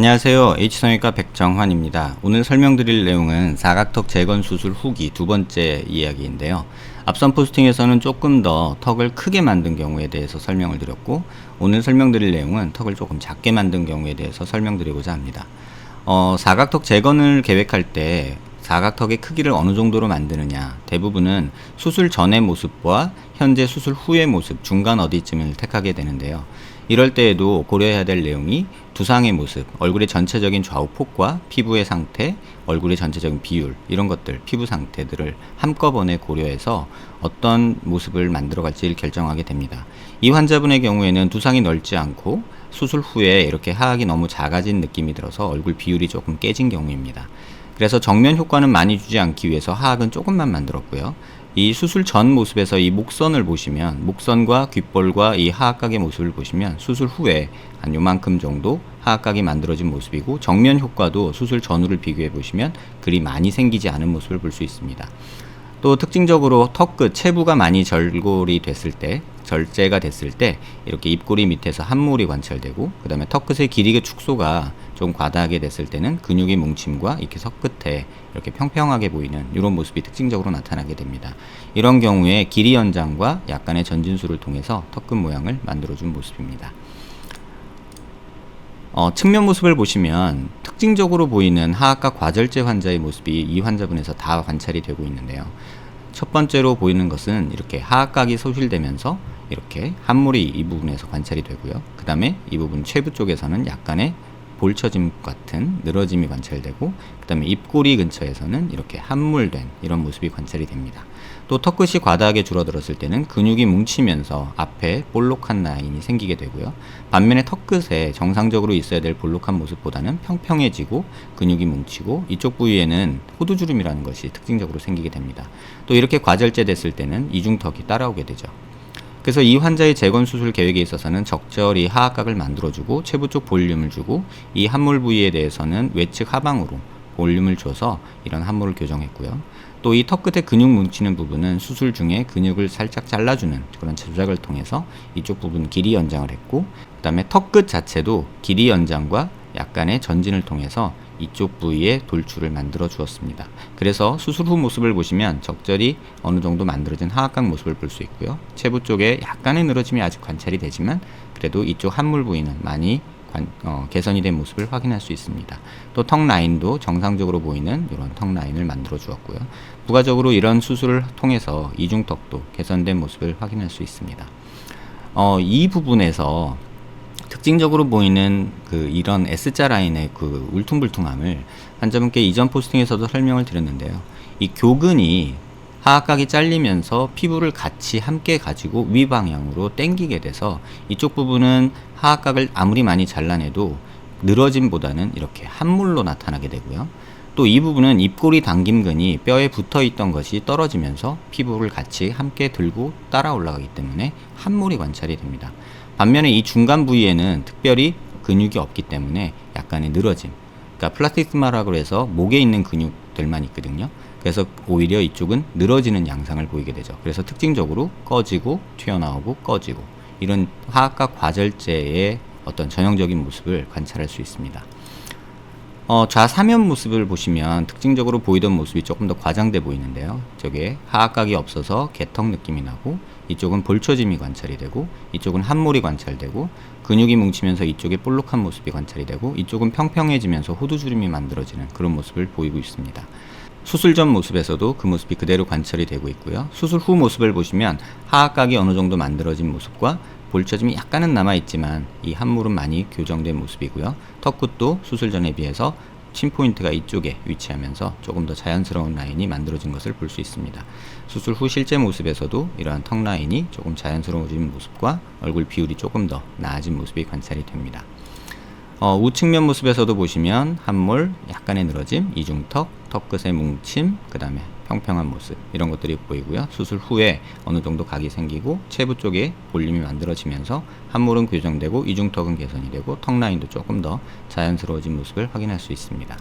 안녕하세요. H성형외과 백정환입니다. 오늘 설명드릴 내용은 사각턱 재건 수술 후기 두 번째 이야기인데요. 앞선 포스팅에서는 조금 더 턱을 크게 만든 경우에 대해서 설명을 드렸고, 오늘 설명드릴 내용은 턱을 조금 작게 만든 경우에 대해서 설명드리고자 합니다. 사각턱 재건을 계획할 때 사각턱의 크기를 어느 정도로 만드느냐, 대부분은 수술 전의 모습과 현재 수술 후의 모습 중간 어디쯤을 택하게 되는데요. 이럴 때에도 고려해야 될 내용이 두상의 모습, 얼굴의 전체적인 좌우 폭과 피부의 상태, 얼굴의 전체적인 비율, 이런 것들, 피부 상태들을 한꺼번에 고려해서 어떤 모습을 만들어 갈지를 결정하게 됩니다. 이 환자분의 경우에는 두상이 넓지 않고 수술 후에 이렇게 하악이 너무 작아진 느낌이 들어서 얼굴 비율이 조금 깨진 경우입니다. 그래서 정면 효과는 많이 주지 않기 위해서 하악은 조금만 만들었고요. 이 수술 전 모습에서 이 목선을 보시면, 목선과 귓볼과 이 하악각의 모습을 보시면 수술 후에 한 요만큼 정도 하악각이 만들어진 모습이고, 정면 효과도 수술 전후를 비교해 보시면 그리 많이 생기지 않은 모습을 볼 수 있습니다. 또 특징적으로 턱끝, 체부가 많이 절골이 됐을 때, 절제가 됐을 때 이렇게 입꼬리 밑에서 함몰이 관찰되고, 그 다음에 턱끝의 길이의 축소가 좀 과다하게 됐을 때는 근육의 뭉침과 이렇게 턱끝에 이렇게 평평하게 보이는 이런 모습이 특징적으로 나타나게 됩니다. 이런 경우에 길이 연장과 약간의 전진술을 통해서 턱끝 모양을 만들어준 모습입니다. 측면 모습을 보시면 특징적으로 보이는 하악각 과절제 환자의 모습이 이 환자분에서 다 관찰이 되고 있는데요. 첫 번째로 보이는 것은 이렇게 하악각이 소실되면서 이렇게 함몰이 이 부분에서 관찰이 되고요. 그 다음에 이 부분 최부 쪽에서는 약간의 볼처짐 같은 늘어짐이 관찰되고, 그 다음에 입꼬리 근처에서는 이렇게 함몰된 이런 모습이 관찰이 됩니다. 또 턱끝이 과다하게 줄어들었을 때는 근육이 뭉치면서 앞에 볼록한 라인이 생기게 되고요. 반면에 턱끝에 정상적으로 있어야 될 볼록한 모습보다는 평평해지고 근육이 뭉치고, 이쪽 부위에는 호두주름이라는 것이 특징적으로 생기게 됩니다. 또 이렇게 과절제 됐을 때는 이중턱이 따라오게 되죠. 그래서 이 환자의 재건 수술 계획에 있어서는 적절히 하악각을 만들어주고 체부 쪽 볼륨을 주고, 이 함몰 부위에 대해서는 외측 하방으로 볼륨을 줘서 이런 함몰을 교정했고요. 또 이 턱끝에 근육 뭉치는 부분은 수술 중에 근육을 살짝 잘라주는 그런 조작을 통해서 이쪽 부분 길이 연장을 했고, 그 다음에 턱끝 자체도 길이 연장과 약간의 전진을 통해서 이쪽 부위에 돌출을 만들어 주었습니다. 그래서 수술 후 모습을 보시면 적절히 어느 정도 만들어진 하악각 모습을 볼 수 있고요. 체부 쪽에 약간의 늘어짐이 아직 관찰이 되지만 그래도 이쪽 함몰 부위는 많이 개선이 된 모습을 확인할 수 있습니다. 또 턱 라인도 정상적으로 보이는 이런 턱 라인을 만들어 주었고요. 부가적으로 이런 수술을 통해서 이중턱도 개선된 모습을 확인할 수 있습니다. 이 부분에서 특징적으로 보이는 이런 S자 라인의 울퉁불퉁함을 환자분께 이전 포스팅에서도 설명을 드렸는데요. 이 교근이 하악각이 잘리면서 피부를 같이 함께 가지고 위 방향으로 당기게 돼서 이쪽 부분은 하악각을 아무리 많이 잘라내도 늘어짐보다는 이렇게 함몰로 나타나게 되고요. 또 이 부분은 입꼬리 당김근이 뼈에 붙어 있던 것이 떨어지면서 피부를 같이 함께 들고 따라 올라가기 때문에 함몰이 관찰이 됩니다. 반면에 이 중간 부위에는 특별히 근육이 없기 때문에 약간의 늘어짐, 그러니까 플라티스마라고 해서 목에 있는 근육들만 있거든요. 그래서 오히려 이쪽은 늘어지는 양상을 보이게 되죠. 그래서 특징적으로 꺼지고 튀어나오고 꺼지고, 이런 하악각 과절제의 어떤 전형적인 모습을 관찰할 수 있습니다. 좌사면 모습을 보시면 특징적으로 보이던 모습이 조금 더 과장돼 보이는데요. 저게 하악각이 없어서 개턱 느낌이 나고, 이쪽은 볼처짐이 관찰이 되고, 이쪽은 함몰이 관찰되고, 근육이 뭉치면서 이쪽에 볼록한 모습이 관찰이 되고, 이쪽은 평평해지면서 호두주름이 만들어지는 그런 모습을 보이고 있습니다. 수술 전 모습에서도 그 모습이 그대로 관찰이 되고 있고요. 수술 후 모습을 보시면 하악각이 어느 정도 만들어진 모습과 볼처짐이 약간은 남아있지만 이 함몰은 많이 교정된 모습이고요. 턱끝도 수술 전에 비해서 침포인트가 이쪽에 위치하면서 조금 더 자연스러운 라인이 만들어진 것을 볼 수 있습니다. 수술 후 실제 모습에서도 이러한 턱 라인이 조금 자연스러워진 모습과 얼굴 비율이 조금 더 나아진 모습이 관찰이 됩니다. 우측면 모습에서도 보시면 함몰, 약간의 늘어짐, 이중턱, 턱끝의 뭉침, 그 다음에 평평한 모습, 이런 것들이 보이고요. 수술 후에 어느 정도 각이 생기고 체부 쪽에 볼륨이 만들어지면서 함몰은 교정되고 이중턱은 개선이 되고 턱 라인도 조금 더 자연스러워진 모습을 확인할 수 있습니다.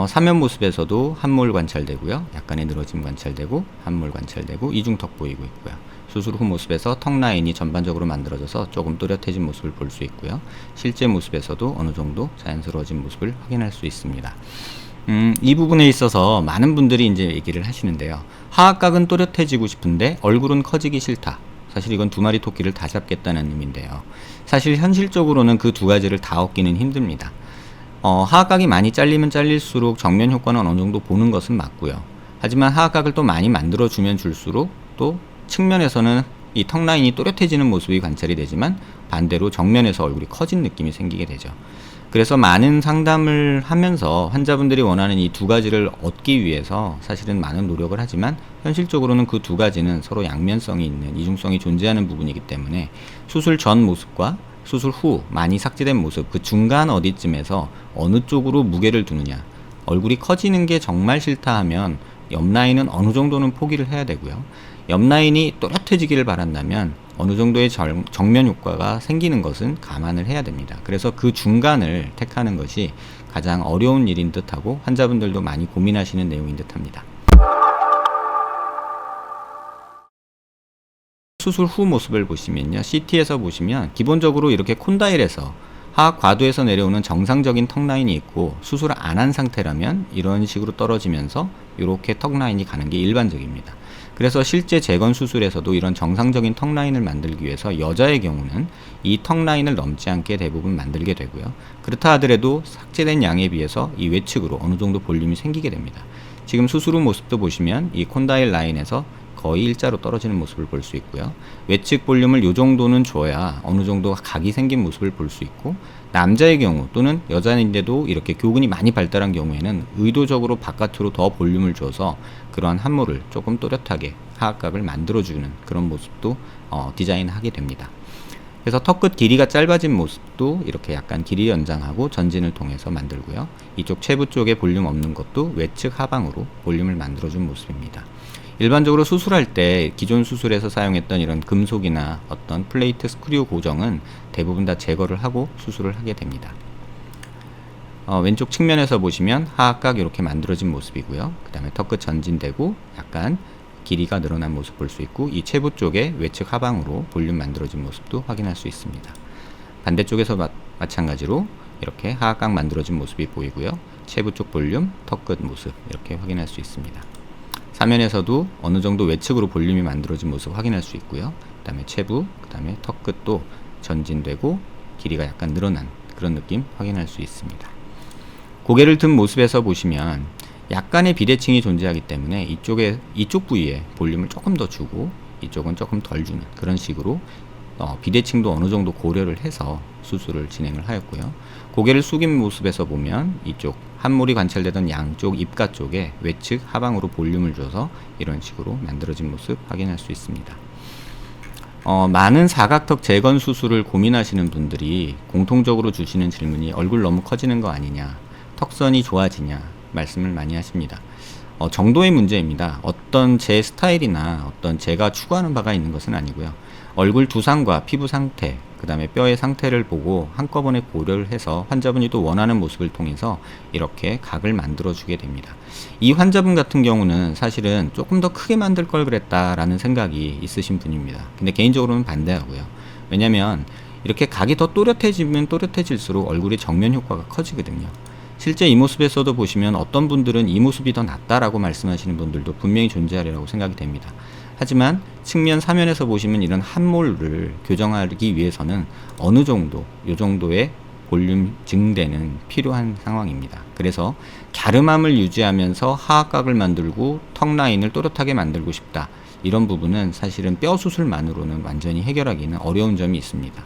사면 모습에서도 함몰 관찰되고요. 약간의 늘어짐 관찰되고 함몰 관찰되고 이중턱 보이고 있고요. 수술 후 모습에서 턱 라인이 전반적으로 만들어져서 조금 또렷해진 모습을 볼 수 있고요. 실제 모습에서도 어느 정도 자연스러워진 모습을 확인할 수 있습니다. 이 부분에 있어서 많은 분들이 이제 얘기를 하시는데요. 하악각은 또렷해지고 싶은데 얼굴은 커지기 싫다. 사실 이건 두 마리 토끼를 다 잡겠다는 의미인데요. 사실 현실적으로는 그 두 가지를 다 얻기는 힘듭니다. 하악각이 많이 잘리면 잘릴수록 정면 효과는 어느 정도 보는 것은 맞고요. 하지만 하악각을 또 많이 만들어주면 줄수록 또 측면에서는 이 턱 라인이 또렷해지는 모습이 관찰이 되지만 반대로 정면에서 얼굴이 커진 느낌이 생기게 되죠. 그래서 많은 상담을 하면서 환자분들이 원하는 이 두 가지를 얻기 위해서 사실은 많은 노력을 하지만 현실적으로는 그 두 가지는 서로 양면성이 있는 이중성이 존재하는 부분이기 때문에 수술 전 모습과 수술 후 많이 삭제된 모습 그 중간 어디쯤에서 어느 쪽으로 무게를 두느냐, 얼굴이 커지는 게 정말 싫다 하면 옆 라인은 어느 정도는 포기를 해야 되고요. 옆 라인이 또렷해지기를 바란다면 어느 정도의 정면 효과가 생기는 것은 감안을 해야 됩니다. 그래서 그 중간을 택하는 것이 가장 어려운 일인 듯하고 환자분들도 많이 고민하시는 내용인 듯합니다. 수술 후 모습을 보시면요. CT에서 보시면 기본적으로 이렇게 콘다일에서 하악 과두에서 내려오는 정상적인 턱 라인이 있고 수술을 안 한 상태라면 이런 식으로 떨어지면서 이렇게 턱 라인이 가는 게 일반적입니다. 그래서 실제 재건 수술에서도 이런 정상적인 턱 라인을 만들기 위해서 여자의 경우는 이 턱 라인을 넘지 않게 대부분 만들게 되고요. 그렇다 하더라도 삭제된 양에 비해서 이 외측으로 어느 정도 볼륨이 생기게 됩니다. 지금 수술 후 모습도 보시면 이 콘다일 라인에서 거의 일자로 떨어지는 모습을 볼 수 있고요. 외측 볼륨을 이 정도는 줘야 어느 정도 각이 생긴 모습을 볼 수 있고, 남자의 경우 또는 여자인데도 이렇게 교근이 많이 발달한 경우에는 의도적으로 바깥으로 더 볼륨을 줘서 그러한 함몰을 조금 또렷하게 하악각을 만들어주는 그런 모습도 디자인하게 됩니다. 그래서 턱끝 길이가 짧아진 모습도 이렇게 약간 길이 연장하고 전진을 통해서 만들고요. 이쪽 체부 쪽에 볼륨 없는 것도 외측 하방으로 볼륨을 만들어준 모습입니다. 일반적으로 수술할 때 기존 수술에서 사용했던 이런 금속이나 어떤 플레이트 스크류 고정은 대부분 다 제거를 하고 수술을 하게 됩니다. 왼쪽 측면에서 보시면 하악각 이렇게 만들어진 모습이고요. 그 다음에 턱끝 전진되고 약간 길이가 늘어난 모습 볼 수 있고, 이 체부 쪽에 외측 하방으로 볼륨 만들어진 모습도 확인할 수 있습니다. 반대쪽에서 마찬가지로 이렇게 하악각 만들어진 모습이 보이고요. 체부 쪽 볼륨, 턱끝 모습 이렇게 확인할 수 있습니다. 사면에서도 어느 정도 외측으로 볼륨이 만들어진 모습 확인할 수 있고요. 그 다음에 체부, 그 다음에 턱끝도 전진되고 길이가 약간 늘어난 그런 느낌 확인할 수 있습니다. 고개를 든 모습에서 보시면 약간의 비대칭이 존재하기 때문에 이쪽 부위에 볼륨을 조금 더 주고 이쪽은 조금 덜 주는 그런 식으로 비대칭도 어느 정도 고려를 해서 수술을 진행을 하였고요. 고개를 숙인 모습에서 보면 이쪽 함몰이 관찰되던 양쪽 입가 쪽에 외측 하방으로 볼륨을 줘서 이런 식으로 만들어진 모습 확인할 수 있습니다. 많은 사각턱 재건 수술을 고민하시는 분들이 공통적으로 주시는 질문이 얼굴 너무 커지는 거 아니냐, 턱선이 좋아지냐 말씀을 많이 하십니다. 정도의 문제입니다. 어떤 제 스타일이나 어떤 제가 추구하는 바가 있는 것은 아니고요. 얼굴 두상과 피부 상태, 그 다음에 뼈의 상태를 보고 한꺼번에 고려를 해서 환자분이 또 원하는 모습을 통해서 이렇게 각을 만들어 주게 됩니다. 이 환자분 같은 경우는 사실은 조금 더 크게 만들 걸 그랬다라는 생각이 있으신 분입니다. 근데 개인적으로는 반대하고요. 왜냐면 이렇게 각이 더 또렷해지면 또렷해질수록 얼굴의 정면 효과가 커지거든요. 실제 이 모습에서도 보시면 어떤 분들은 이 모습이 더 낫다라고 말씀하시는 분들도 분명히 존재하리라고 생각이 됩니다. 하지만 측면 사면에서 보시면 이런 함몰을 교정하기 위해서는 어느 정도, 이 정도의 볼륨 증대는 필요한 상황입니다. 그래서 갸름함을 유지하면서 하악각을 만들고 턱 라인을 또렷하게 만들고 싶다. 이런 부분은 사실은 뼈 수술만으로는 완전히 해결하기는 어려운 점이 있습니다.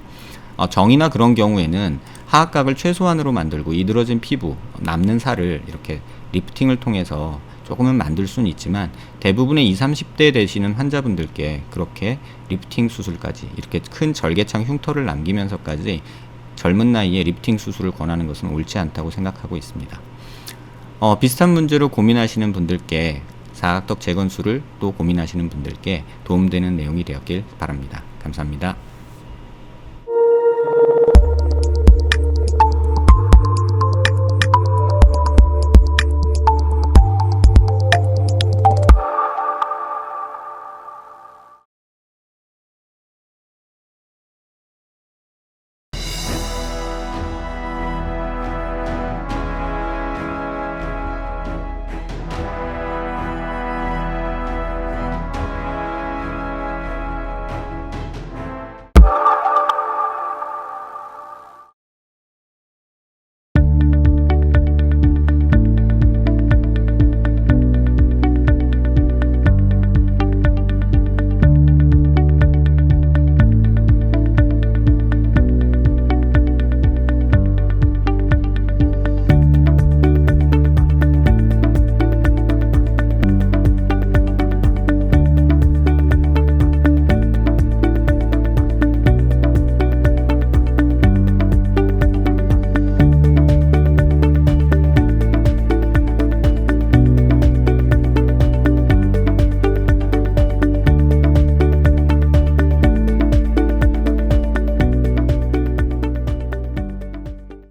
정이나 그런 경우에는 하악각을 최소한으로 만들고 이 늘어진 피부, 남는 살을 이렇게 리프팅을 통해서 조금은 만들 수는 있지만 대부분의 20, 30대 되시는 환자분들께 그렇게 리프팅 수술까지 이렇게 큰 절개창 흉터를 남기면서까지 젊은 나이에 리프팅 수술을 권하는 것은 옳지 않다고 생각하고 있습니다. 비슷한 문제로 고민하시는 분들께 사각턱 재건술을 또 고민하시는 분들께 도움되는 내용이 되었길 바랍니다. 감사합니다.